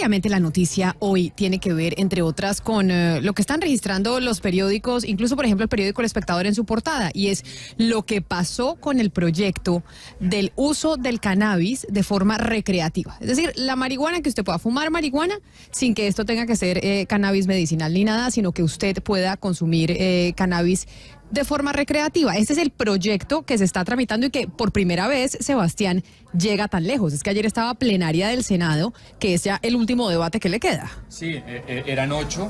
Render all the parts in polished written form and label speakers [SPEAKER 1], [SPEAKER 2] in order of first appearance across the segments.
[SPEAKER 1] obviamente la noticia hoy tiene que ver, entre otras, con lo que están registrando los periódicos, incluso por ejemplo el periódico El Espectador en su portada, y es lo que pasó con el proyecto del uso del cannabis de forma recreativa. Es decir, la marihuana, que usted pueda fumar marihuana sin que esto tenga que ser cannabis medicinal ni nada, sino que usted pueda consumir cannabis de forma recreativa. Este es el proyecto que se está tramitando y que por primera vez, Sebastián, llega tan lejos. Es que ayer estaba plenaria del Senado, que es ya el último debate que le queda.
[SPEAKER 2] Sí, eran 8.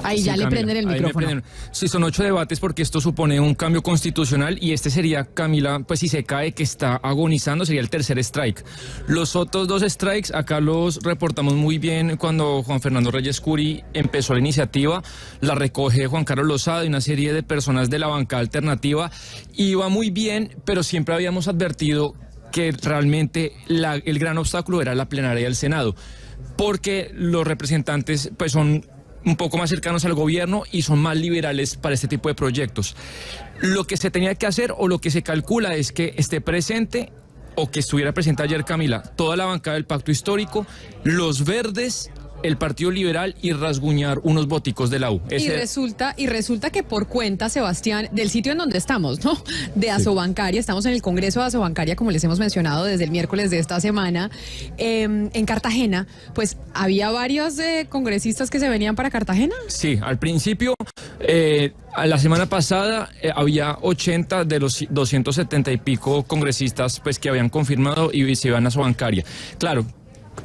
[SPEAKER 1] Ahí ya, sí, le Camila, prenden el micrófono.
[SPEAKER 2] Sí, son 8 debates porque esto supone un cambio constitucional y este sería, Camila, pues si se cae, que está agonizando, sería el tercer strike. Los otros 2 strikes, acá los reportamos muy bien cuando Juan Fernando Reyes Curi empezó la iniciativa, la recoge Juan Carlos Lozada y una serie de personas de la bancada alternativa. Iba muy bien, pero siempre habíamos advertido que realmente el gran obstáculo era la plenaria del Senado, porque los representantes pues son un poco más cercanos al gobierno y son más liberales para este tipo de proyectos. Lo que se tenía que hacer, o lo que se calcula, es que esté presente, o que estuviera presente ayer, Camila, toda la bancada del Pacto Histórico, los verdes, el Partido Liberal y rasguñar unos boticos de la U.
[SPEAKER 1] Y resulta que por cuenta, Sebastián, del sitio en donde estamos, ¿no? De Asobancaria, estamos en el Congreso de Asobancaria, como les hemos mencionado desde el miércoles de esta semana, en Cartagena, pues había varios congresistas que se venían para Cartagena.
[SPEAKER 2] Sí, al principio, la semana pasada había 80 de los 270 y pico congresistas pues que habían confirmado y se iban a Asobancaria. Claro,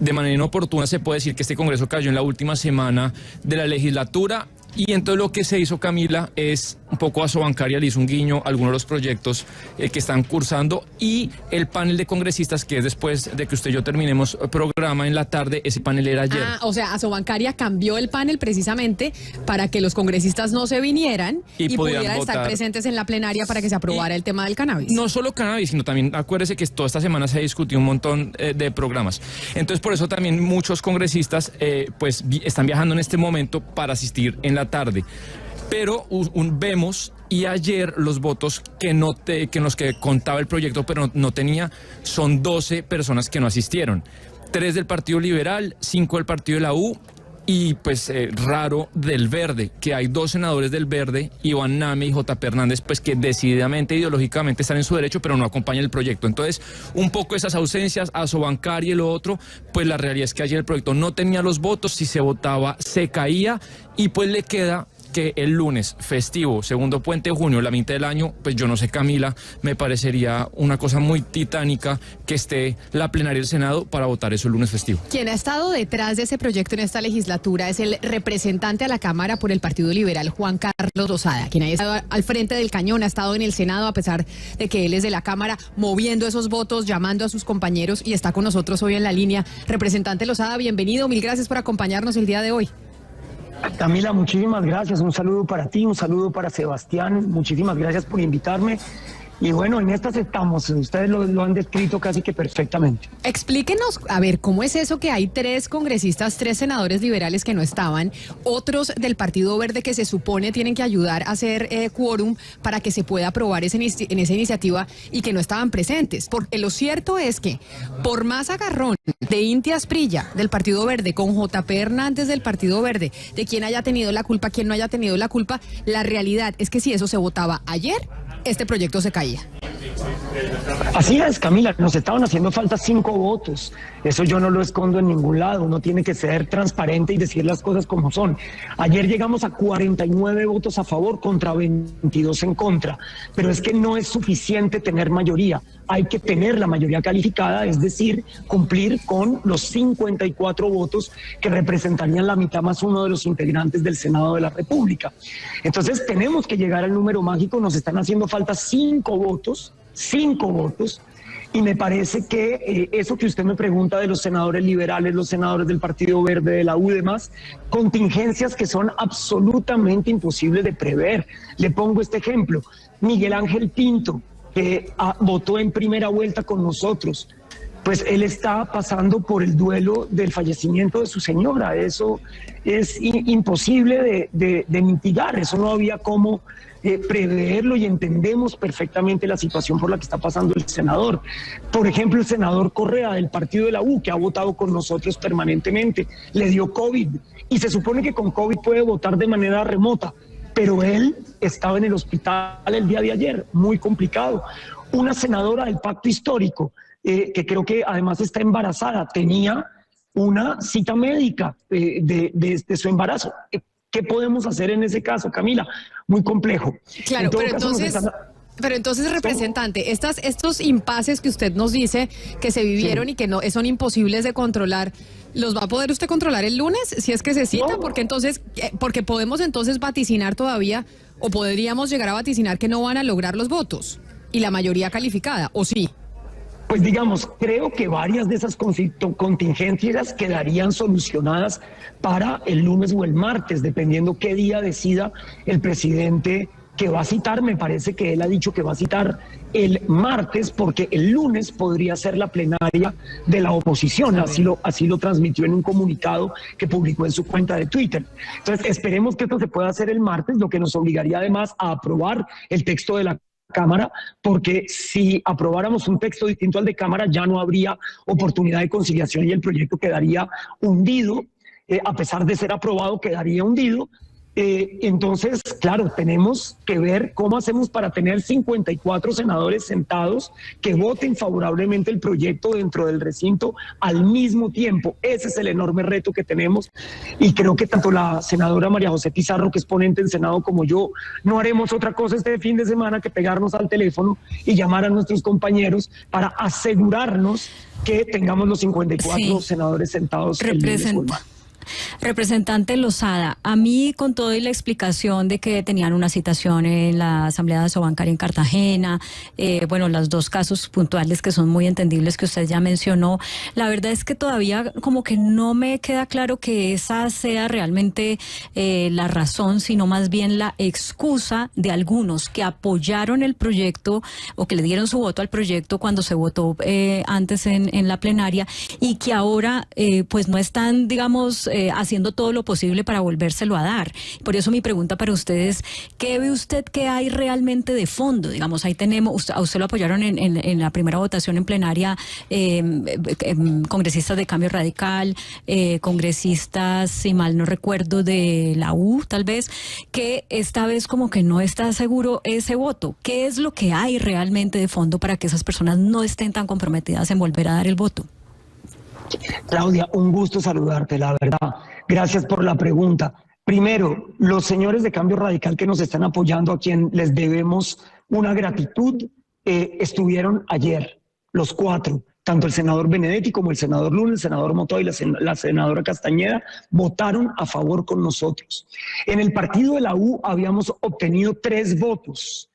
[SPEAKER 2] de manera inoportuna se puede decir que este Congreso cayó en la última semana de la legislatura, y entonces lo que se hizo, Camila, es un poco a Asobancaria le hizo un guiño a algunos de los proyectos que están cursando, y el panel de congresistas, que es después de que usted y yo terminemos el programa en la tarde, ese panel era ayer.
[SPEAKER 1] O sea, Asobancaria cambió el panel precisamente para que los congresistas no se vinieran y pudieran estar presentes en la plenaria para que se aprobara el tema del cannabis.
[SPEAKER 2] No solo cannabis, sino también, acuérdese que toda esta semana se ha discutido un montón de programas. Entonces, por eso también muchos congresistas pues están viajando en este momento para asistir en la tarde. Pero vemos, y ayer los votos que en los que contaba el proyecto pero no tenía, son 12 personas que no asistieron. 3 del Partido Liberal, 5 del Partido de la U, y pues raro del Verde, que hay 2 senadores del Verde, Iván Name y J.P. Hernández, pues que decididamente, ideológicamente están en su derecho, pero no acompañan el proyecto. Entonces, un poco esas ausencias, Asobancaria y lo otro, pues la realidad es que ayer el proyecto no tenía los votos, si se votaba se caía, y pues le queda que el lunes festivo, segundo puente de junio, la mitad del año, pues yo no sé, Camila, me parecería una cosa muy titánica que esté la plenaria del Senado para votar eso el lunes festivo.
[SPEAKER 1] Quien ha estado detrás de ese proyecto en esta legislatura es el representante a la Cámara por el Partido Liberal, Juan Carlos Lozada, quien ha estado al frente del cañón, ha estado en el Senado, a pesar de que él es de la Cámara, moviendo esos votos, llamando a sus compañeros, y está con nosotros hoy en la línea. Representante Lozada, bienvenido, mil gracias por acompañarnos el día de hoy.
[SPEAKER 3] Camila, muchísimas gracias, un saludo para ti, un saludo para Sebastián, muchísimas gracias por invitarme. Y bueno, en estas estamos, ustedes lo han descrito casi que perfectamente.
[SPEAKER 1] Explíquenos, a ver, ¿cómo es eso que hay 3 congresistas, 3 senadores liberales que no estaban, otros del Partido Verde que se supone tienen que ayudar a hacer quórum para que se pueda aprobar en esa iniciativa, y que no estaban presentes? Porque lo cierto es que, por más agarrón de Inti Asprilla del Partido Verde con J.P. Hernández del Partido Verde, de quién haya tenido la culpa, quién no haya tenido la culpa, la realidad es que si eso se votaba ayer, este proyecto se caía.
[SPEAKER 3] Así es, Camila, nos estaban haciendo falta 5 votos. Eso yo no lo escondo en ningún lado. Uno tiene que ser transparente y decir las cosas como son. Ayer llegamos a 49 votos a favor contra 22 en contra. Pero es que no es suficiente tener mayoría. Hay que tener la mayoría calificada, es decir, cumplir con los 54 votos que representarían la mitad más uno de los integrantes del Senado de la República. Entonces tenemos que llegar al número mágico. Nos están haciendo falta 5 votos, y me parece que eso que usted me pregunta de los senadores liberales, los senadores del Partido Verde, de la U y demás, contingencias que son absolutamente imposibles de prever. Le pongo este ejemplo: Miguel Ángel Pinto, que votó en primera vuelta con nosotros, pues él está pasando por el duelo del fallecimiento de su señora. Eso es imposible de mitigar, eso no había cómo preverlo y entendemos perfectamente la situación por la que está pasando el senador. Por ejemplo, el senador Correa del partido de la U, que ha votado con nosotros permanentemente, le dio COVID y se supone que con COVID puede votar de manera remota, pero él estaba en el hospital el día de ayer, muy complicado. Una senadora del Pacto Histórico, que creo que además está embarazada, tenía una cita médica de su embarazo. ¿Qué podemos hacer en ese caso, Camila? Muy complejo.
[SPEAKER 1] Claro, pero entonces, representante, estos impases que usted nos dice que se vivieron y que no son imposibles de controlar, ¿los va a poder usted controlar el lunes si es que se cita?
[SPEAKER 3] No.
[SPEAKER 1] Porque podemos entonces vaticinar todavía, o podríamos llegar a vaticinar que no van a lograr los votos y la mayoría calificada, ¿o sí?
[SPEAKER 3] Pues digamos, creo que varias de esas contingencias quedarían solucionadas para el lunes o el martes, dependiendo qué día decida el presidente que va a citar. Me parece que él ha dicho que va a citar el martes, porque el lunes podría ser la plenaria de la oposición. Así lo transmitió en un comunicado que publicó en su cuenta de Twitter. Entonces, esperemos que esto se pueda hacer el martes, lo que nos obligaría además a aprobar el texto de la Cámara, porque si aprobáramos un texto distinto al de Cámara ya no habría oportunidad de conciliación y el proyecto quedaría hundido, a pesar de ser aprobado quedaría hundido. Entonces, claro, tenemos que ver cómo hacemos para tener 54 senadores sentados que voten favorablemente el proyecto dentro del recinto al mismo tiempo. Ese es el enorme reto que tenemos y creo que tanto la senadora María José Pizarro, que es ponente en Senado, como yo, no haremos otra cosa este fin de semana que pegarnos al teléfono y llamar a nuestros compañeros para asegurarnos que tengamos los 54 senadores sentados el lunes o el martes.
[SPEAKER 4] Representante Lozada, a mí con todo y la explicación de que tenían una citación en la Asamblea de Asobancaria en Cartagena, bueno, los dos casos puntuales que son muy entendibles que usted ya mencionó, la verdad es que todavía como que no me queda claro que esa sea realmente la razón, sino más bien la excusa de algunos que apoyaron el proyecto o que le dieron su voto al proyecto cuando se votó antes en la plenaria y que ahora pues no están, digamos, haciendo todo lo posible para volvérselo a dar. Por eso mi pregunta para ustedes, ¿qué ve usted que hay realmente de fondo? Digamos, ahí tenemos, a usted lo apoyaron en la primera votación en plenaria, congresistas de Cambio Radical, congresistas, si mal no recuerdo, de la U, tal vez, que esta vez como que no está seguro ese voto. ¿Qué es lo que hay realmente de fondo para que esas personas no estén tan comprometidas en volver a dar el voto?
[SPEAKER 3] Claudia, un gusto saludarte, la verdad. Gracias por la pregunta. Primero, los señores de Cambio Radical que nos están apoyando, a quien les debemos una gratitud, estuvieron ayer, los cuatro, tanto el senador Benedetti como el senador Luna, el senador Motó y la senadora Castañeda, votaron a favor con nosotros. En el partido de la U habíamos obtenido 3 votos.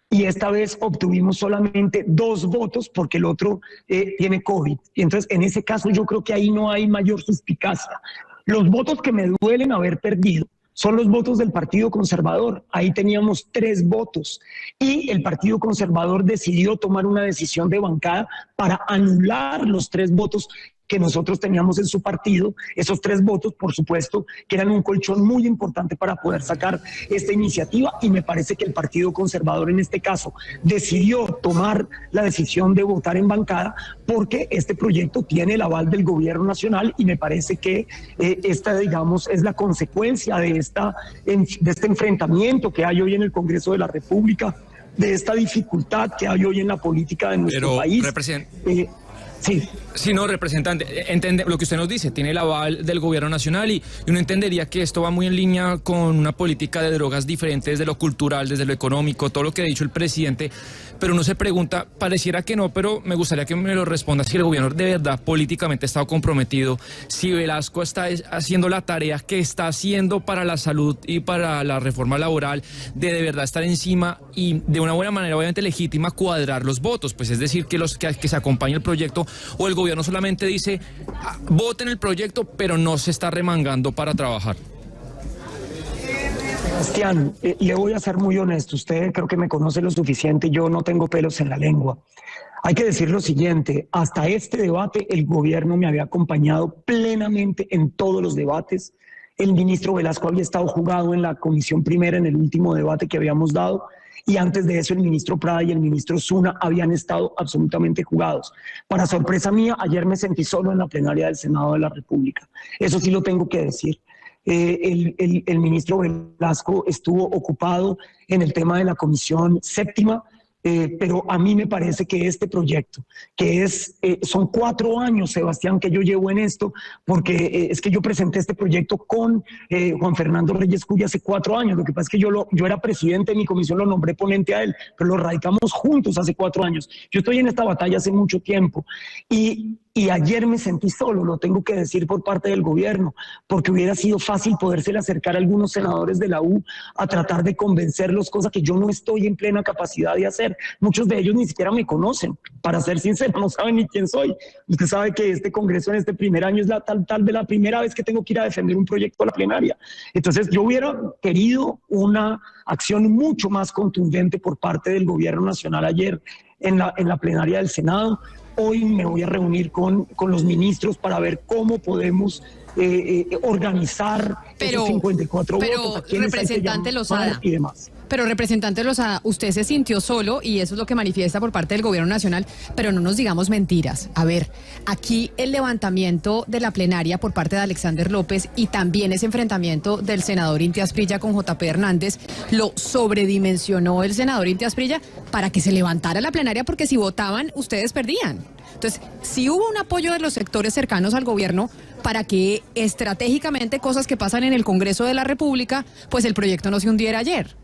[SPEAKER 3] Y esta vez obtuvimos solamente 2 votos porque el otro tiene COVID. Y entonces, en ese caso, yo creo que ahí no hay mayor suspicacia. Los votos que me duelen haber perdido son los votos del Partido Conservador. Ahí teníamos 3 votos. Y el Partido Conservador decidió tomar una decisión de bancada para anular los 3 votos que nosotros teníamos en su partido. Esos 3 votos, por supuesto, que eran un colchón muy importante para poder sacar esta iniciativa, y me parece que el Partido Conservador en este caso decidió tomar la decisión de votar en bancada porque este proyecto tiene el aval del gobierno nacional, y me parece que esta, digamos, es la consecuencia de este enfrentamiento que hay hoy en el Congreso de la República, de esta dificultad que hay hoy en la política de nuestro país.
[SPEAKER 2] Sí, no, representante, lo que usted nos dice, tiene el aval del gobierno nacional y uno entendería que esto va muy en línea con una política de drogas diferente desde lo cultural, desde lo económico, todo lo que ha dicho el presidente, pero uno se pregunta, pareciera que no, pero me gustaría que me lo responda, si el gobierno de verdad políticamente ha estado comprometido, si Velasco está haciendo la tarea que está haciendo para la salud y para la reforma laboral, de verdad estar encima y de una buena manera, obviamente legítima, cuadrar los votos, pues es decir, que se acompañe el proyecto, o el gobierno solamente dice, voten el proyecto, pero no se está remangando para trabajar.
[SPEAKER 3] Sebastián, le voy a ser muy honesto, usted creo que me conoce lo suficiente, yo no tengo pelos en la lengua. Hay que decir lo siguiente, hasta este debate el gobierno me había acompañado plenamente en todos los debates, El ministro Velasco había estado jugado en la comisión primera en el último debate que habíamos dado, y antes de eso el ministro Prada y el ministro Zuna habían estado absolutamente jugados. Para sorpresa mía, ayer me sentí solo en la plenaria del Senado de la República. Eso sí lo tengo que decir. El ministro Velasco estuvo ocupado en el tema de la comisión séptima, pero a mí me parece que este proyecto, que son 4 años, Sebastián, que yo llevo en esto, porque es que yo presenté este proyecto con Juan Fernando Reyes Cuya hace 4 años. Lo que pasa es que yo era presidente de mi comisión, lo nombré ponente a él, pero lo radicamos juntos hace 4 años. Yo estoy en esta batalla hace mucho tiempo y ayer me sentí solo, lo tengo que decir, por parte del gobierno, porque hubiera sido fácil podérsele acercar a algunos senadores de la U a tratar de convencerlos, cosa que yo no estoy en plena capacidad de hacer. Muchos de ellos ni siquiera me conocen, para ser sincero, no saben ni quién soy. Usted sabe que este Congreso en este primer año es tal vez la primera vez que tengo que ir a defender un proyecto a la plenaria. Entonces yo hubiera querido una acción mucho más contundente por parte del gobierno nacional ayer en la plenaria del Senado. Hoy me voy a reunir con los ministros para ver cómo podemos organizar esos 54 votos.
[SPEAKER 1] Representante Lozada,
[SPEAKER 3] y demás.
[SPEAKER 1] Pero representante Lozada, usted se sintió solo y eso es lo que manifiesta por parte del gobierno nacional, pero no nos digamos mentiras. A ver, aquí el levantamiento de la plenaria por parte de Alexander López y también ese enfrentamiento del senador Inti Asprilla con JP Hernández lo sobredimensionó el senador Inti Asprilla para que se levantara la plenaria, porque si votaban ustedes perdían. Entonces, sí hubo un apoyo de los sectores cercanos al gobierno para que estratégicamente cosas que pasan en el Congreso de la República, pues el proyecto no se hundiera ayer.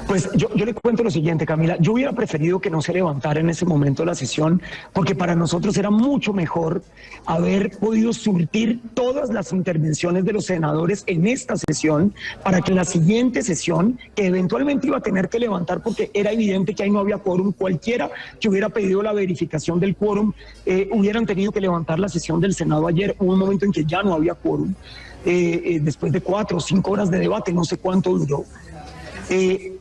[SPEAKER 3] Pues yo le cuento lo siguiente, Camila. Yo hubiera preferido que no se levantara en ese momento la sesión, porque para nosotros era mucho mejor haber podido surtir todas las intervenciones de los senadores en esta sesión, para que en la siguiente sesión, que eventualmente iba a tener que levantar porque era evidente que ahí no había quórum, cualquiera que hubiera pedido la verificación del quórum, hubieran tenido que levantar la sesión del Senado ayer. Hubo un momento en que ya no había quórum, después de 4 o 5 horas de debate, no sé cuánto duró.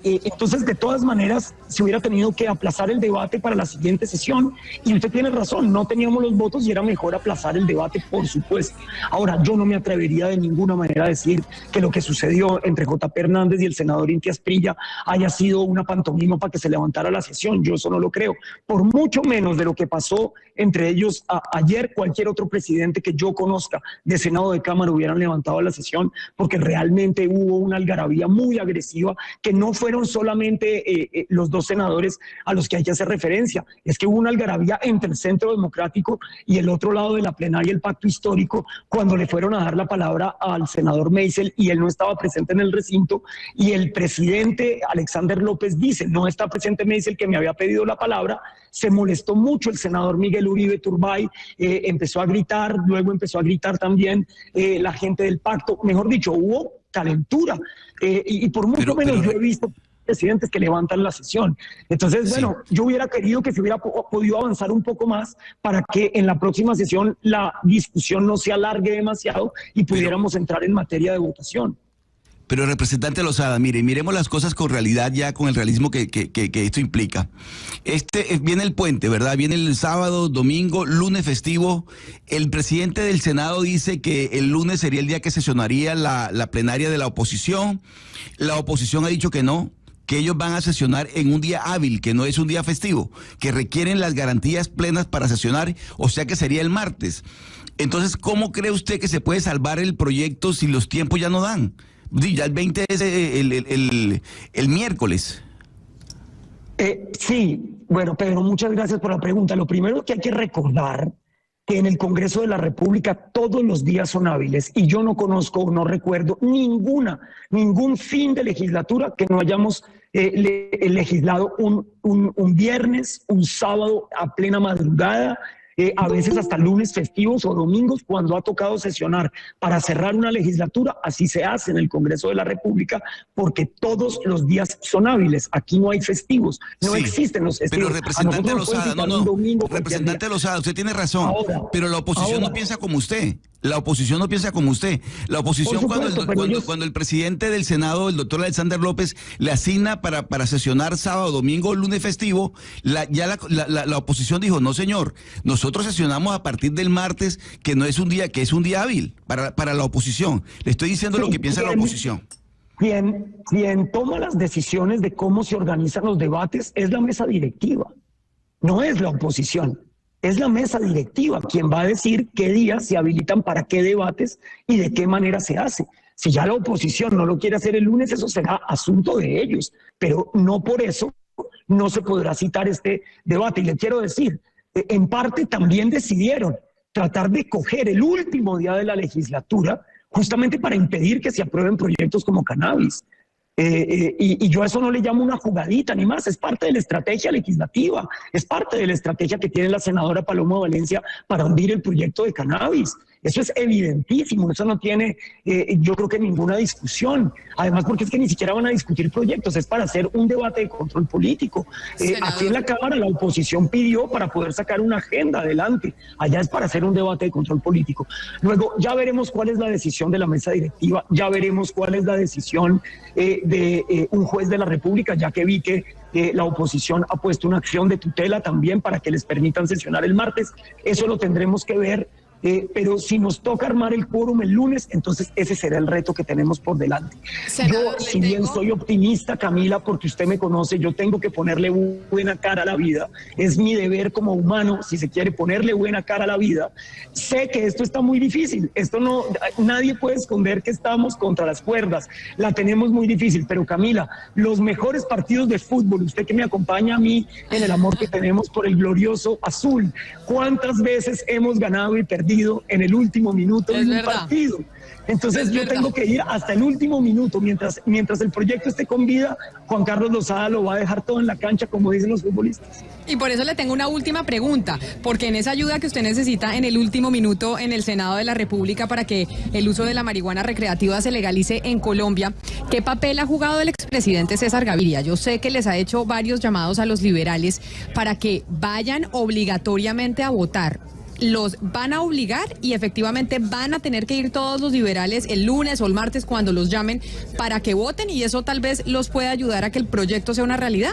[SPEAKER 3] Entonces, de todas maneras, se hubiera tenido que aplazar el debate para la siguiente sesión, y usted tiene razón, no teníamos los votos y era mejor aplazar el debate, por supuesto. Ahora, yo no me atrevería de ninguna manera a decir que lo que sucedió entre JP Hernández y el senador Inti Asprilla haya sido una pantomima para que se levantara la sesión. Yo eso no lo creo, por mucho menos de lo que pasó entre ellos ayer. Cualquier otro presidente que yo conozca de Senado o de Cámara hubieran levantado la sesión, porque realmente hubo una algarabía muy agresiva, que no fueron solamente los dos senadores a los que hay que hacer referencia, es que hubo una algarabía entre el Centro Democrático y el otro lado de la plenaria, el Pacto Histórico, cuando le fueron a dar la palabra al senador Meisel y él no estaba presente en el recinto, y el presidente Alexander López dice: no está presente Meisel, que me había pedido la palabra. Se molestó mucho el senador Miguel Uribe Turbay, empezó a gritar, luego empezó a gritar también la gente del pacto. Mejor dicho, hubo calentura, y por mucho menos yo he visto presidentes que levantan la sesión. Entonces, bueno, yo hubiera querido que se hubiera podido avanzar un poco más para que en la próxima sesión la discusión no se alargue demasiado y pudiéramos entrar en materia de votación.
[SPEAKER 5] Pero, representante Lozada, miremos las cosas con realidad, ya con el realismo que esto implica. Viene el puente, ¿verdad? Viene el sábado, domingo, lunes festivo. El presidente del Senado dice que el lunes sería el día que sesionaría la plenaria de la oposición. La oposición ha dicho que no, que ellos van a sesionar en un día hábil, que no es un día festivo, que requieren las garantías plenas para sesionar, o sea que sería el martes. Entonces, ¿cómo cree usted que se puede salvar el proyecto si los tiempos ya no dan? Ya el 20 es el miércoles.
[SPEAKER 3] Sí, bueno, Pedro, muchas gracias por la pregunta. Lo primero que hay que recordar que en el Congreso de la República todos los días son hábiles, y yo no conozco o no recuerdo ningún fin de legislatura que no hayamos legislado un viernes, un sábado a plena madrugada, a veces hasta lunes festivos o domingos, cuando ha tocado sesionar para cerrar una legislatura. Así se hace en el Congreso de la República, porque todos los días son hábiles. Aquí no hay festivos, no existen los festivos.
[SPEAKER 5] Pero, representante Lozada, representante Lozada, usted tiene razón, pero la oposición no piensa como usted. La oposición no piensa como usted. La oposición, cuando el presidente del Senado, el doctor Alexander López, le asigna para sesionar sábado, domingo, lunes festivo, la oposición dijo, no señor, nosotros sesionamos a partir del martes, que no es un día, que es un día hábil para la oposición. Le estoy diciendo lo que piensa la oposición.
[SPEAKER 3] Quien toma las decisiones de cómo se organizan los debates es la mesa directiva, no es la oposición. Es la mesa directiva quien va a decir qué días se habilitan para qué debates y de qué manera se hace. Si ya la oposición no lo quiere hacer el lunes, eso será asunto de ellos, pero no por eso no se podrá citar este debate. Y le quiero decir, en parte también decidieron tratar de coger el último día de la legislatura justamente para impedir que se aprueben proyectos como cannabis. Y yo a eso no le llamo una jugadita ni más, es parte de la estrategia legislativa, es parte de la estrategia que tiene la senadora Paloma Valencia para hundir el proyecto de cannabis. Eso es evidentísimo, eso no tiene, yo creo que ninguna discusión. Además, porque es que ni siquiera van a discutir proyectos, es para hacer un debate de control político. Aquí en la Cámara la oposición pidió para poder sacar una agenda adelante. Allá es para hacer un debate de control político. Luego, ya veremos cuál es la decisión de la mesa directiva, ya veremos cuál es la decisión de un juez de la República, ya que vi que la oposición ha puesto una acción de tutela también para que les permitan sesionar el martes. Eso lo tendremos que ver. Pero si nos toca armar el quórum el lunes, entonces ese será el reto que tenemos por delante. Senador, yo, si bien soy optimista, Camila, porque usted me conoce, yo tengo que ponerle buena cara a la vida. Es mi deber como humano, si se quiere, ponerle buena cara a la vida. Sé que esto está muy difícil. Esto no, nadie puede esconder que estamos contra las cuerdas. La tenemos muy difícil. Pero Camila, los mejores partidos de fútbol, usted que me acompaña a mí en el amor que tenemos por el glorioso azul, ¿cuántas veces hemos ganado y perdido en el último minuto de un partido? Entonces yo tengo que ir hasta el último minuto. Mientras el proyecto esté con vida, Juan Carlos Lozada lo va a dejar todo en la cancha, como dicen los futbolistas.
[SPEAKER 1] Y por eso le tengo una última pregunta, porque en esa ayuda que usted necesita en el último minuto en el Senado de la República para que el uso de la marihuana recreativa se legalice en Colombia, ¿qué papel ha jugado el expresidente César Gaviria? Yo sé que les ha hecho varios llamados a los liberales para que vayan obligatoriamente a votar. Los van a obligar y efectivamente van a tener que ir todos los liberales el lunes o el martes cuando los llamen para que voten, y eso tal vez los pueda ayudar a que el proyecto sea una realidad.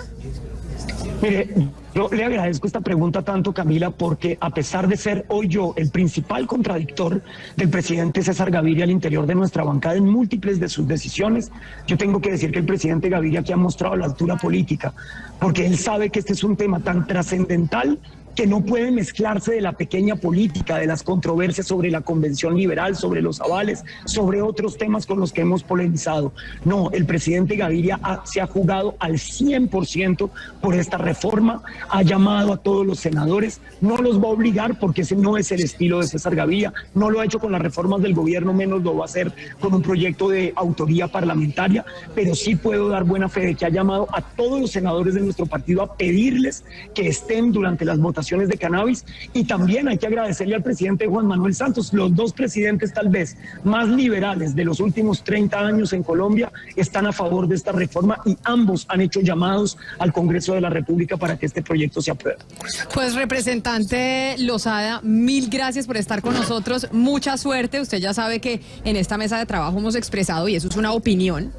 [SPEAKER 3] Mire, yo le agradezco esta pregunta tanto, Camila, porque a pesar de ser hoy yo el principal contradictor del presidente César Gaviria al interior de nuestra bancada en múltiples de sus decisiones, yo tengo que decir que el presidente Gaviria aquí ha mostrado la altura política, porque él sabe que este es un tema tan trascendental que no puede mezclarse de la pequeña política, de las controversias sobre la convención liberal, sobre los avales, sobre otros temas con los que hemos polemizado. No, el presidente Gaviria se ha jugado al 100% por esta reforma, ha llamado a todos los senadores, no los va a obligar porque ese no es el estilo de César Gaviria, no lo ha hecho con las reformas del gobierno, menos lo va a hacer con un proyecto de autoría parlamentaria, pero sí puedo dar buena fe de que ha llamado a todos los senadores de nuestro partido a pedirles que estén durante las votaciones de cannabis. Y también hay que agradecerle al presidente Juan Manuel Santos, los dos presidentes tal vez más liberales de los últimos 30 años en Colombia están a favor de esta reforma y ambos han hecho llamados al Congreso de la República para que este proyecto se apruebe.
[SPEAKER 1] Pues representante Lozada, mil gracias por estar con nosotros, mucha suerte. Usted ya sabe que en esta mesa de trabajo hemos expresado, y eso es una opinión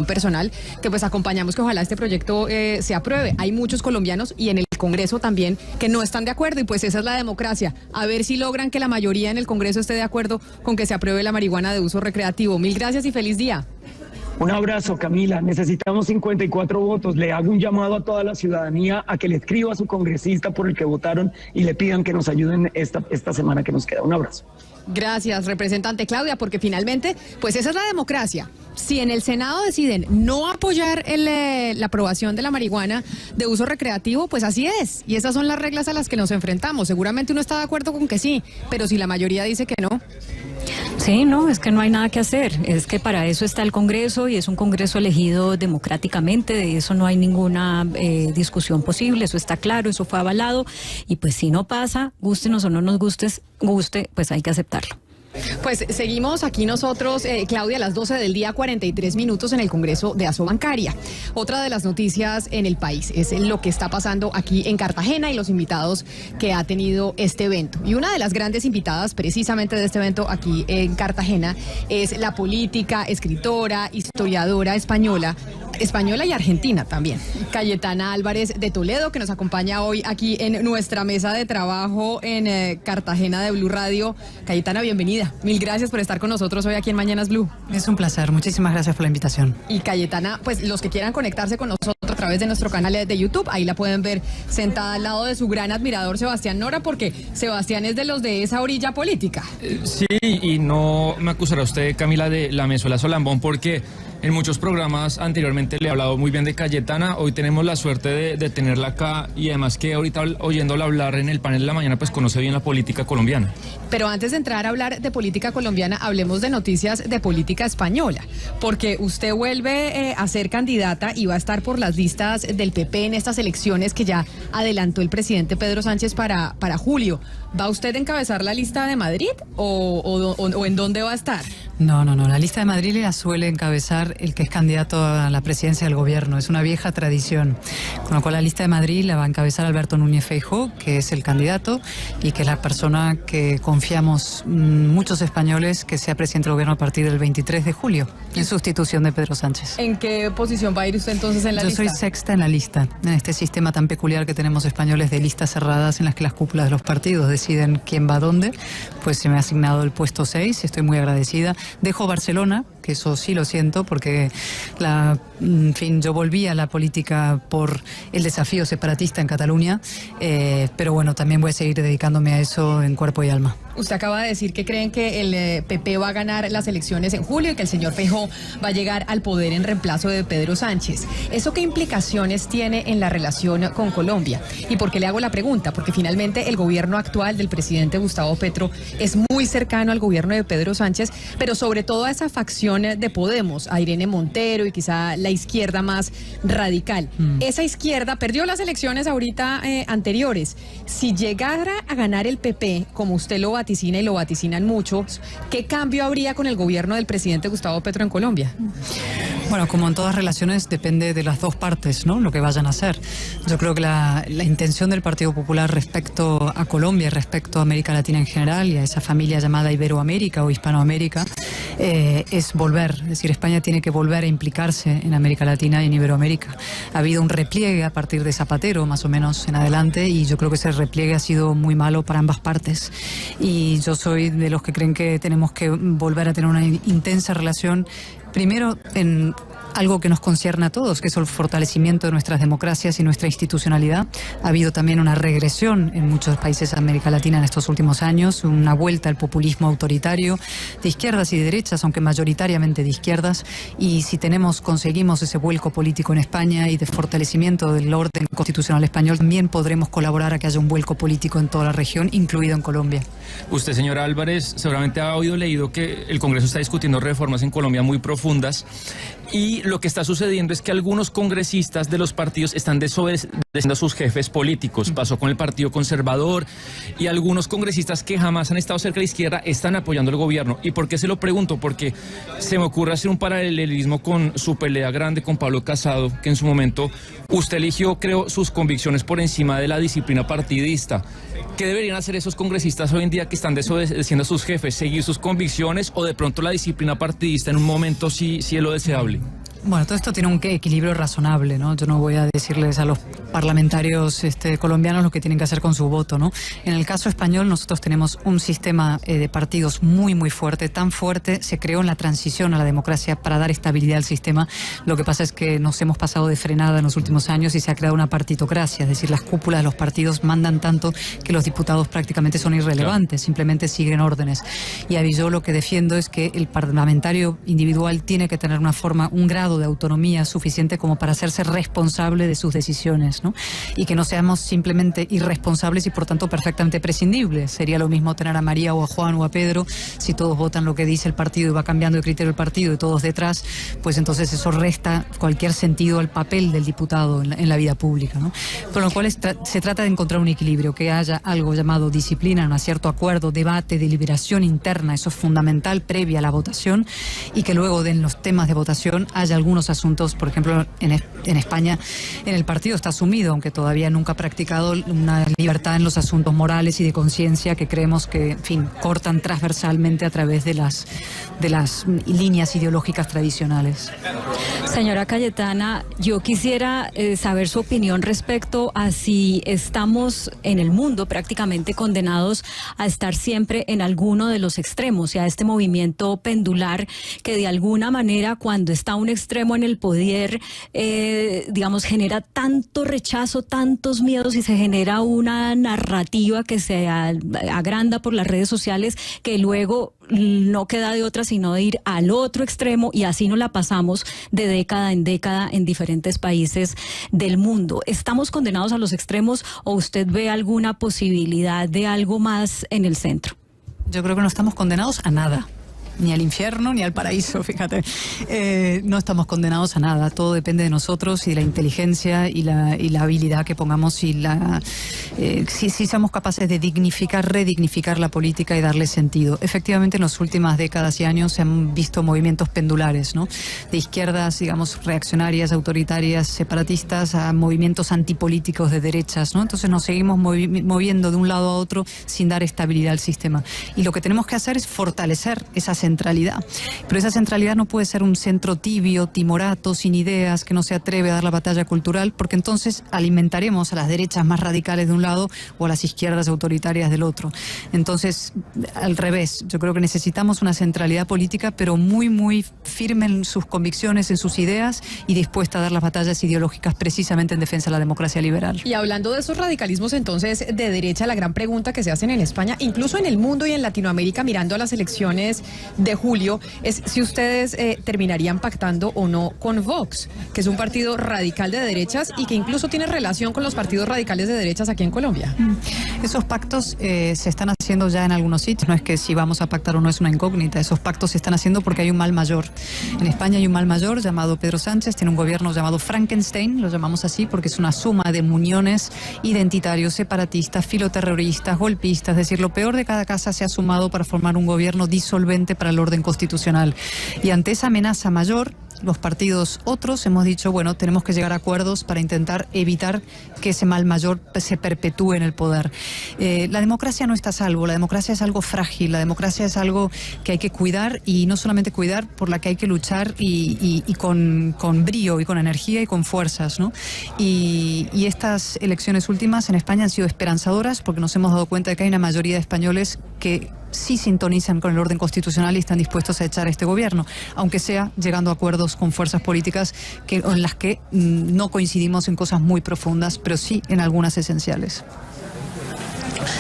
[SPEAKER 1] personal, que pues acompañamos que ojalá este proyecto se apruebe. Hay muchos colombianos y en el Congreso también que no están de acuerdo, y pues esa es la democracia. A ver si logran que la mayoría en el Congreso esté de acuerdo con que se apruebe la marihuana de uso recreativo. Mil gracias y feliz día.
[SPEAKER 3] Un abrazo, Camila. Necesitamos 54 votos. Le hago un llamado a toda la ciudadanía a que le escriba a su congresista por el que votaron y le pidan que nos ayuden esta semana que nos queda. Un abrazo.
[SPEAKER 1] Gracias, representante Claudia, porque finalmente, pues esa es la democracia. Si en el Senado deciden no apoyar la aprobación de la marihuana de uso recreativo, pues así es. Y esas son las reglas a las que nos enfrentamos. Seguramente uno está de acuerdo con que sí, pero si la mayoría dice que no.
[SPEAKER 4] Sí, no, es que no hay nada que hacer, es que para eso está el Congreso y es un Congreso elegido democráticamente, de eso no hay ninguna discusión posible, eso está claro, eso fue avalado y pues si no pasa, gústenos o no nos guste, pues hay que aceptarlo.
[SPEAKER 1] Pues seguimos aquí nosotros, Claudia, a las 12 del día, 43 minutos en el Congreso de Asobancaria. Otra de las noticias en el país es lo que está pasando aquí en Cartagena y los invitados que ha tenido este evento. Y una de las grandes invitadas precisamente de este evento aquí en Cartagena es la política, escritora, historiadora española y argentina también, Cayetana Álvarez de Toledo, que nos acompaña hoy aquí en nuestra mesa de trabajo en Cartagena de Blue Radio. Cayetana, bienvenida. Mil gracias por estar con nosotros hoy aquí en Mañanas Blue.
[SPEAKER 6] Es un placer, muchísimas gracias por la invitación.
[SPEAKER 1] Y Cayetana, pues los que quieran conectarse con nosotros a través de nuestro canal de YouTube, ahí la pueden ver sentada al lado de su gran admirador Sebastián Nora, porque Sebastián es de los de esa orilla política.
[SPEAKER 2] Sí, y no me acusará usted, Camila, de la Mezuela Solambón, porque en muchos programas anteriormente le he hablado muy bien de Cayetana. Hoy tenemos la suerte de tenerla acá, y además que ahorita oyéndola hablar en el panel de la mañana, pues conoce bien la política colombiana.
[SPEAKER 1] Pero antes de entrar a hablar de política colombiana, hablemos de noticias de política española, porque usted vuelve a ser candidata y va a estar por las listas del PP en estas elecciones que ya adelantó el presidente Pedro Sánchez para julio. ¿Va usted a encabezar la lista de Madrid o en dónde va a estar?
[SPEAKER 6] No, la lista de Madrid la suele encabezar el que es candidato a la presidencia del gobierno, es una vieja tradición, con lo cual la lista de Madrid la va a encabezar Alberto Núñez Feijóo, que es el candidato y que es la persona que confiamos muchos españoles que sea presidente del gobierno a partir del 23 de julio, en sustitución de Pedro Sánchez.
[SPEAKER 1] ¿En qué posición va a ir usted entonces en la lista?
[SPEAKER 6] Yo soy sexta en la lista, en este sistema tan peculiar que tenemos españoles de listas cerradas en las que las cúpulas de los partidos deciden quién va a dónde. Pues se me ha asignado el puesto 6, estoy muy agradecida. Dejo Barcelona, que eso sí lo siento, porque yo volví a la política por el desafío separatista en Cataluña, pero bueno, también voy a seguir dedicándome a eso en cuerpo y alma.
[SPEAKER 1] Usted acaba de decir que creen que el PP va a ganar las elecciones en julio y que el señor Feijóo va a llegar al poder en reemplazo de Pedro Sánchez. ¿Eso qué implicaciones tiene en la relación con Colombia? ¿Y por qué le hago la pregunta? Porque finalmente el gobierno actual del presidente Gustavo Petro es muy cercano al gobierno de Pedro Sánchez, pero sobre todo a esa facción de Podemos, a Irene Montero y quizá la izquierda más radical. Esa izquierda perdió las elecciones ahorita anteriores. Si llegara a ganar el PP, como usted lo vaticina y lo vaticinan muchos, ¿qué cambio habría con el gobierno del presidente Gustavo Petro en Colombia?
[SPEAKER 6] Bueno, como en todas relaciones, depende de las dos partes, ¿no? Lo que vayan a hacer. Yo creo que la intención del Partido Popular respecto a Colombia, respecto a América Latina en general y a esa familia llamada Iberoamérica o Hispanoamérica, es volver. Es decir, España tiene que volver a implicarse en América Latina y en Iberoamérica. Ha habido un repliegue a partir de Zapatero, más o menos en adelante, y yo creo que ese repliegue ha sido muy malo para ambas partes. Y yo soy de los que creen que tenemos que volver a tener una intensa relación, primero en algo que nos concierne a todos, que es el fortalecimiento de nuestras democracias y nuestra institucionalidad. Ha habido también una regresión en muchos países de América Latina en estos últimos años, una vuelta al populismo autoritario de izquierdas y de derechas, aunque mayoritariamente de izquierdas, y si conseguimos ese vuelco político en España y de fortalecimiento del orden constitucional español, también podremos colaborar a que haya un vuelco político en toda la región, incluido en Colombia.
[SPEAKER 2] Usted, señora Álvarez, seguramente ha leído que el Congreso está discutiendo reformas en Colombia muy profundas, y lo que está sucediendo es que algunos congresistas de los partidos están desobedeciendo a sus jefes políticos. Pasó con el Partido Conservador, y algunos congresistas que jamás han estado cerca de la izquierda están apoyando al gobierno. ¿Y por qué se lo pregunto? Porque se me ocurre hacer un paralelismo con su pelea grande con Pablo Casado, que en su momento usted eligió, creo, sus convicciones por encima de la disciplina partidista. ¿Qué deberían hacer esos congresistas hoy en día que están desobedeciendo a sus jefes? ¿Seguir sus convicciones o de pronto la disciplina partidista en un momento sí es lo deseable?
[SPEAKER 6] Bueno, todo esto tiene un equilibrio razonable, ¿no? Yo no voy a decirles a los parlamentarios colombianos lo que tienen que hacer con su voto, ¿no? En el caso español nosotros tenemos un sistema de partidos muy, muy fuerte, tan fuerte, se creó en la transición a la democracia para dar estabilidad al sistema. Lo que pasa es que nos hemos pasado de frenada en los últimos años y se ha creado una partitocracia, es decir, las cúpulas de los partidos mandan tanto que los diputados prácticamente son irrelevantes, simplemente siguen órdenes. Y yo lo que defiendo es que el parlamentario individual tiene que tener una forma, un grado grado de autonomía suficiente como para hacerse responsable de sus decisiones, ¿no? Y que no seamos simplemente irresponsables y por tanto perfectamente prescindibles. Sería lo mismo tener a María o a Juan o a Pedro, si todos votan lo que dice el partido y va cambiando de criterio el partido y todos detrás, pues entonces eso resta cualquier sentido al papel del diputado en la vida pública, ¿no? Con lo cual se trata de encontrar un equilibrio, que haya algo llamado disciplina, un cierto acuerdo, debate, deliberación interna, eso es fundamental previa a la votación, y que luego en los temas de votación haya algunos asuntos, por ejemplo, en España, en el partido está asumido, aunque todavía nunca ha practicado una libertad en los asuntos morales y de conciencia que creemos que, en fin, cortan transversalmente a través de las líneas ideológicas tradicionales.
[SPEAKER 4] Señora Cayetana, yo quisiera saber su opinión respecto a si estamos en el mundo prácticamente condenados a estar siempre en alguno de los extremos y a este movimiento pendular que de alguna manera cuando está un extremo en el poder, digamos, genera tanto rechazo, tantos miedos y se genera una narrativa que se agranda por las redes sociales que luego no queda de otra sino de ir al otro extremo y así nos la pasamos de década en década en diferentes países del mundo. ¿Estamos condenados a los extremos o usted ve alguna posibilidad de algo más en el centro?
[SPEAKER 6] Yo creo que no estamos condenados a nada. Ni al infierno ni al paraíso, fíjate. No estamos condenados a nada. Todo depende de nosotros y de la inteligencia y la habilidad que pongamos y si somos capaces de redignificar la política y darle sentido. Efectivamente, en las últimas décadas y años se han visto movimientos pendulares, ¿no? De izquierdas, digamos, reaccionarias, autoritarias, separatistas, a movimientos antipolíticos de derechas, ¿no? Entonces nos seguimos moviendo de un lado a otro sin dar estabilidad al sistema. Y lo que tenemos que hacer es fortalecer esa centralidad. Pero esa centralidad no puede ser un centro tibio, timorato, sin ideas, que no se atreve a dar la batalla cultural, porque entonces alimentaremos a las derechas más radicales de un lado o a las izquierdas autoritarias del otro. Entonces, al revés, yo creo que necesitamos una centralidad política, pero muy, muy firme en sus convicciones, en sus ideas y dispuesta a dar las batallas ideológicas precisamente en defensa de la democracia liberal.
[SPEAKER 1] Y hablando de esos radicalismos entonces de derecha, la gran pregunta que se hacen en España, incluso en el mundo y en Latinoamérica, mirando a las elecciones de julio, es si ustedes terminarían pactando o no con Vox, que es un partido radical de derechas y que incluso tiene relación con los partidos radicales de derechas aquí en Colombia.
[SPEAKER 6] Esos pactos se están haciendo ya en algunos sitios. No es que si vamos a pactar o no es una incógnita. Esos pactos se están haciendo porque hay un mal mayor. En España hay un mal mayor llamado Pedro Sánchez, tiene un gobierno llamado Frankenstein, lo llamamos así porque es una suma de muniones identitarios, separatistas, filoterroristas, golpistas, es decir, lo peor de cada casa se ha sumado para formar un gobierno disolvente para el orden constitucional. Y ante esa amenaza mayor, los partidos otros hemos dicho, bueno, tenemos que llegar a acuerdos para intentar evitar que ese mal mayor se perpetúe en el poder. La democracia no está a salvo, la democracia es algo frágil, la democracia es algo que hay que cuidar y no solamente cuidar, por la que hay que luchar y con brío y con energía y con fuerzas, ¿no? Y estas elecciones últimas en España han sido esperanzadoras porque nos hemos dado cuenta de que hay una mayoría de españoles que sí sintonizan con el orden constitucional y están dispuestos a echar a este gobierno, aunque sea llegando a acuerdos con fuerzas políticas en las que no coincidimos en cosas muy profundas, pero sí en algunas esenciales.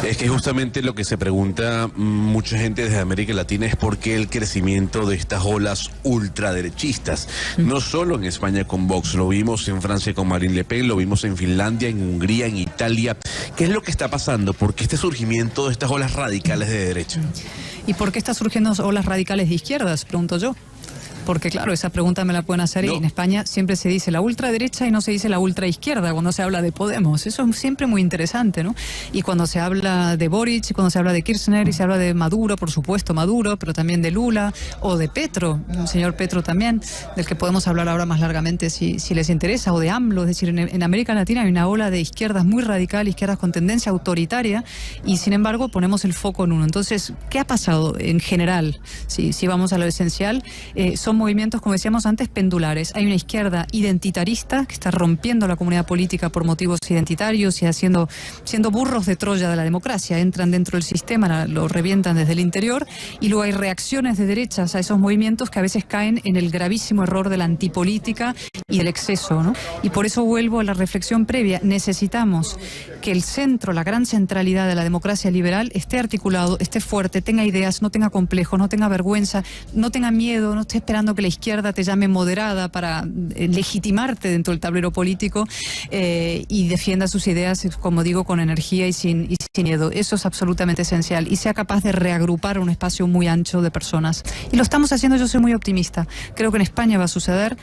[SPEAKER 7] Es que justamente lo que se pregunta mucha gente desde América Latina es por qué el crecimiento de estas olas ultraderechistas. No solo en España con Vox, lo vimos en Francia con Marine Le Pen, lo vimos en Finlandia, en Hungría, en Italia. ¿Qué es lo que está pasando? ¿Por qué este surgimiento de estas olas radicales de derecha?
[SPEAKER 6] ¿Y por qué están surgiendo olas radicales de izquierdas? Pregunto yo. Porque claro, esa pregunta me la pueden hacer y en España siempre se dice la ultraderecha y no se dice la ultraizquierda cuando se habla de Podemos. Eso es siempre muy interesante, ¿no? Y cuando se habla de Boric, y cuando se habla de Kirchner y se habla de Maduro, por supuesto Maduro, pero también de Lula o de Petro, el señor Petro también, del que podemos hablar ahora más largamente si les interesa, o de AMLO. Es decir, en América Latina hay una ola de izquierdas muy radical, izquierdas con tendencia autoritaria y sin embargo ponemos el foco en uno. Entonces, ¿qué ha pasado en general? Si vamos a lo esencial, son movimientos, como decíamos antes, pendulares. Hay una izquierda identitarista que está rompiendo la comunidad política por motivos identitarios y siendo burros de Troya de la democracia. Entran dentro del sistema, lo revientan desde el interior, y luego hay reacciones de derechas a esos movimientos que a veces caen en el gravísimo error de la antipolítica y del exceso, ¿no? Y por eso vuelvo a la reflexión previa. Necesitamos que el centro, la gran centralidad de la democracia liberal esté articulado, esté fuerte, tenga ideas, no tenga complejos, no tenga vergüenza, no tenga miedo, no esté esperando esperando que la izquierda te llame moderada para legitimarte dentro del tablero político y defienda sus ideas, como digo, con energía y sin miedo. Eso es absolutamente esencial y sea capaz de reagrupar un espacio muy ancho de personas. Y lo estamos haciendo, yo soy muy optimista. Creo que en España va a suceder.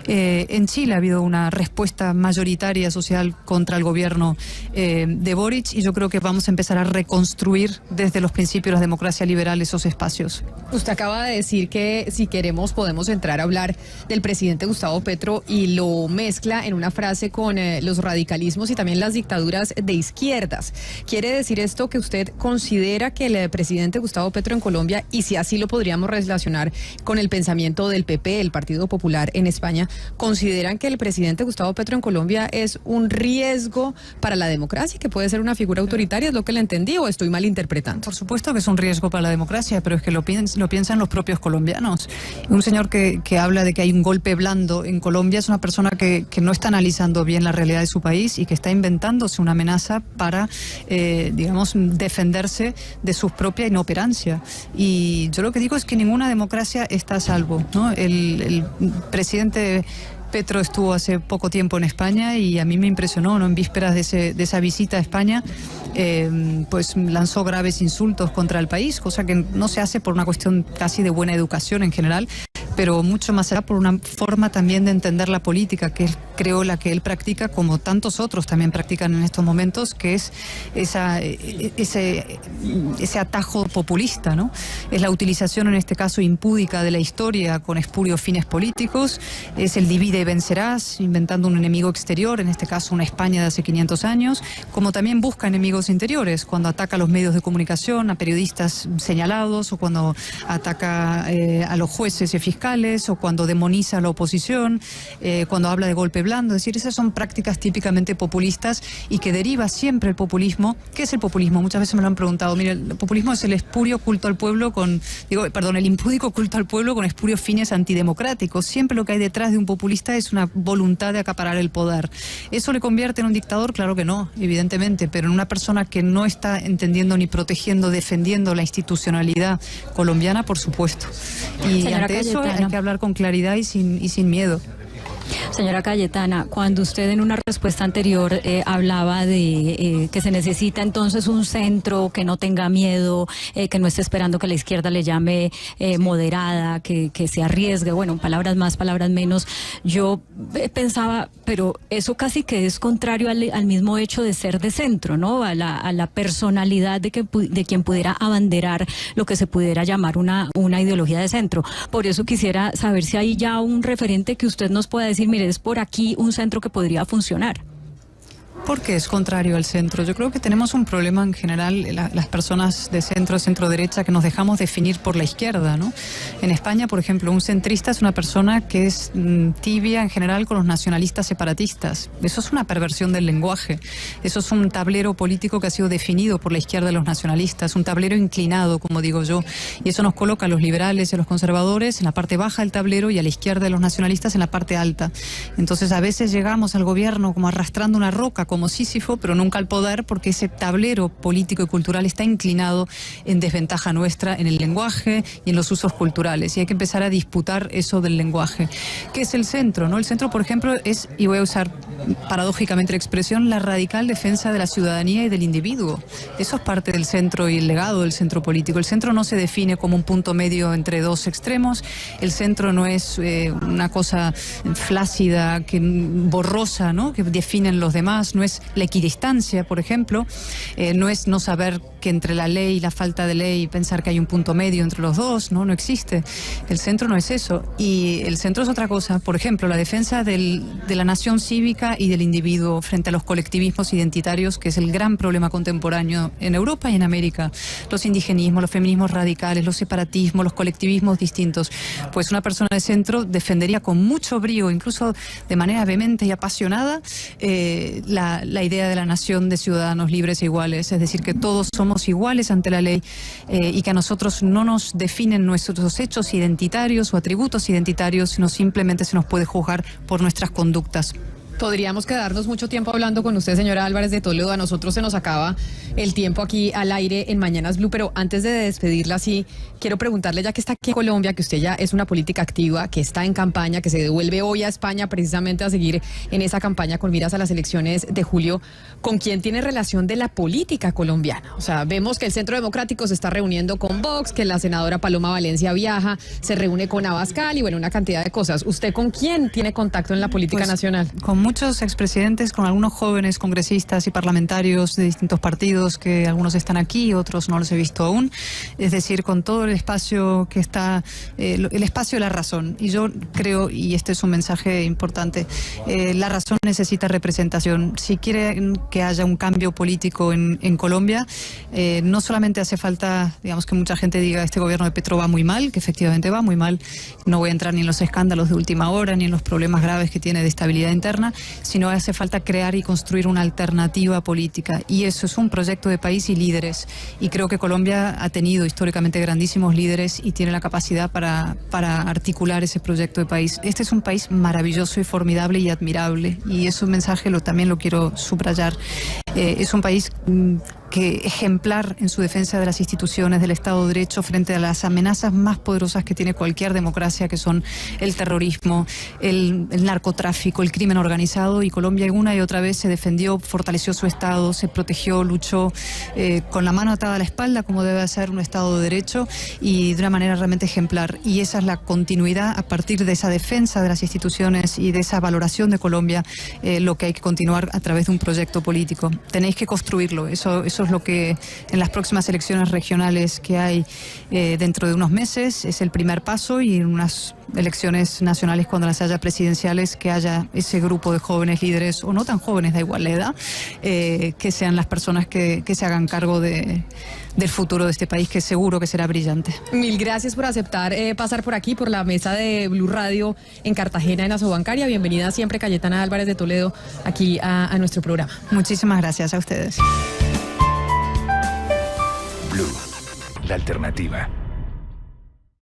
[SPEAKER 6] En Chile ha habido una respuesta mayoritaria social contra el gobierno de Boric y yo creo que vamos a empezar a reconstruir desde los principios de la democracia liberal esos espacios.
[SPEAKER 1] Usted acaba de decir que si queremos podemos entrar a hablar del presidente Gustavo Petro y lo mezcla en una frase con los radicalismos y también las dictaduras de izquierdas. ¿Quiere decir esto que usted considera que el presidente Gustavo Petro en Colombia, y si así lo podríamos relacionar con el pensamiento del PP, el Partido Popular en España, consideran que el presidente Gustavo Petro en Colombia es un riesgo para la democracia, que puede ser una figura autoritaria? ¿Es lo que le entendí o estoy mal interpretando?
[SPEAKER 6] Por supuesto que es un riesgo para la democracia, pero es que lo piensan los propios colombianos. Un señor que habla de que hay un golpe blando en Colombia es una persona que no está analizando bien la realidad de su país y que está inventándose una amenaza para, digamos, defenderse de su propia inoperancia. Y yo lo que digo es que ninguna democracia está a salvo, ¿no? El presidente Petro estuvo hace poco tiempo en España y a mí me impresionó, ¿no? En vísperas de esa visita a España, pues lanzó graves insultos contra el país, cosa que no se hace por una cuestión casi de buena educación en general, pero mucho más allá por una forma también de entender la política, que es, creo, la que él practica, como tantos otros también practican en estos momentos, que es ese atajo populista, ¿no? Es la utilización, en este caso, impúdica de la historia con espurios fines políticos, es el divide y vencerás, inventando un enemigo exterior, en este caso una España de hace 500 años, como también busca enemigos interiores, cuando ataca a los medios de comunicación, a periodistas señalados, o cuando ataca a los jueces y fiscales, o cuando demoniza a la oposición, cuando habla de golpe blando. Es decir, esas son prácticas típicamente populistas y que deriva siempre el populismo. ¿Qué es el populismo? Muchas veces me lo han preguntado. Mire, el populismo es el espurio culto al pueblo el impúdico culto al pueblo con espurios fines antidemocráticos. Siempre lo que hay detrás de un populista es una voluntad de acaparar el poder. ¿Eso le convierte en un dictador? Claro que no, evidentemente, pero en una persona que no está entendiendo ni protegiendo, defendiendo la institucionalidad colombiana, por supuesto. Y
[SPEAKER 4] Señora
[SPEAKER 6] ante eso
[SPEAKER 4] Cayetana,
[SPEAKER 6] hay que hablar con claridad y sin miedo.
[SPEAKER 4] Señora Cayetana, cuando usted en una respuesta anterior hablaba de que se necesita entonces un centro que no tenga miedo, que no esté esperando que la izquierda le llame moderada, que se arriesgue, bueno, palabras más, palabras menos, yo pensaba, pero eso casi que es contrario al mismo hecho de ser de centro, ¿no? A la personalidad de quien pudiera abanderar lo que se pudiera llamar una ideología de centro. Por eso quisiera saber si hay ya un referente que usted nos pueda decir, mire, es por aquí un centro que podría funcionar.
[SPEAKER 6] ¿Por qué es contrario al centro? Yo creo que tenemos un problema en general, las personas de centro derecha, que nos dejamos definir por la izquierda, ¿no? En España, por ejemplo, un centrista es una persona que es tibia en general con los nacionalistas separatistas. Eso es una perversión del lenguaje. Eso es un tablero político que ha sido definido por la izquierda de los nacionalistas, un tablero inclinado, como digo yo. Y eso nos coloca a los liberales y a los conservadores en la parte baja del tablero y a la izquierda de los nacionalistas en la parte alta. Entonces, a veces llegamos al gobierno como arrastrando una roca, como Sísifo, pero nunca al poder, porque ese tablero político y cultural está inclinado en desventaja nuestra en el lenguaje y en los usos culturales, y hay que empezar a disputar eso del lenguaje. ¿Qué es el centro, no? El centro, por ejemplo, es, y voy a usar paradójicamente la expresión, la radical defensa de la ciudadanía y del individuo. Eso es parte del centro y el legado del centro político. El centro no se define como un punto medio entre dos extremos. El centro no es una cosa flácida, borrosa, ¿no? Que definen los demás. No es la equidistancia, por ejemplo, no es no saber que entre la ley y la falta de ley pensar que hay un punto medio entre los dos, no existe. El centro no es eso, y el centro es otra cosa. Por ejemplo, la defensa de la nación cívica y del individuo frente a los colectivismos identitarios, que es el gran problema contemporáneo en Europa y en América. Los indigenismos, los feminismos radicales, los separatismos, los colectivismos distintos. Pues una persona de centro defendería con mucho brío, incluso de manera vehemente y apasionada, la idea de la nación de ciudadanos libres e iguales, es decir, que todos somos iguales ante la ley y que a nosotros no nos definen nuestros hechos identitarios o atributos identitarios, sino simplemente se nos puede juzgar por nuestras conductas.
[SPEAKER 1] Podríamos quedarnos mucho tiempo hablando con usted, señora Álvarez de Toledo. A nosotros se nos acaba el tiempo aquí al aire en Mañanas Blue, pero antes de despedirla, sí, quiero preguntarle, ya que está aquí en Colombia, que usted ya es una política activa, que está en campaña, que se devuelve hoy a España precisamente a seguir en esa campaña con miras a las elecciones de julio, ¿con quién tiene relación de la política colombiana? O sea, vemos que el Centro Democrático se está reuniendo con Vox, que la senadora Paloma Valencia viaja, se reúne con Abascal y bueno, una cantidad de cosas. ¿Usted con quién tiene contacto en la política nacional?
[SPEAKER 6] Con muchos expresidentes, con algunos jóvenes congresistas y parlamentarios de distintos partidos, que algunos están aquí, otros no los he visto aún. Es decir, con todo el espacio que está, el espacio de la razón. Y yo creo, y este es un mensaje importante, la razón necesita representación. Si quieren que haya un cambio político en Colombia, no solamente hace falta, digamos, que mucha gente diga este gobierno de Petro va muy mal, que efectivamente va muy mal. No voy a entrar ni en los escándalos de última hora, ni en los problemas graves que tiene de estabilidad interna, sino hace falta crear y construir una alternativa política. Y eso es un proyecto de país y líderes. Y creo que Colombia ha tenido históricamente grandísimos líderes y tiene la capacidad para articular ese proyecto de país. Este es un país maravilloso y formidable y admirable. Y ese mensaje también lo quiero subrayar. Es un país que ejemplar en su defensa de las instituciones del Estado de Derecho frente a las amenazas más poderosas que tiene cualquier democracia, que son el terrorismo, el narcotráfico, el crimen organizado. Y Colombia una y otra vez se defendió, fortaleció su Estado, se protegió, luchó con la mano atada a la espalda, como debe ser un Estado de Derecho, y de una manera realmente ejemplar. Y esa es la continuidad a partir de esa defensa de las instituciones y de esa valoración de Colombia, lo que hay que continuar a través de un proyecto político. Tenéis que construirlo. Eso es lo que en las próximas elecciones regionales que hay dentro de unos meses es el primer paso, y en unas elecciones nacionales, cuando las haya presidenciales, que haya ese grupo de jóvenes líderes, o no tan jóvenes, da igual la edad, que sean las personas que se hagan cargo del futuro de este país, que seguro que será brillante.
[SPEAKER 1] Mil gracias por aceptar pasar por aquí, por la mesa de Blue Radio en Cartagena, en Asobancaria. Bienvenida siempre, Cayetana Álvarez de Toledo, aquí a nuestro programa.
[SPEAKER 6] Muchísimas gracias a ustedes.
[SPEAKER 8] Blue, la alternativa.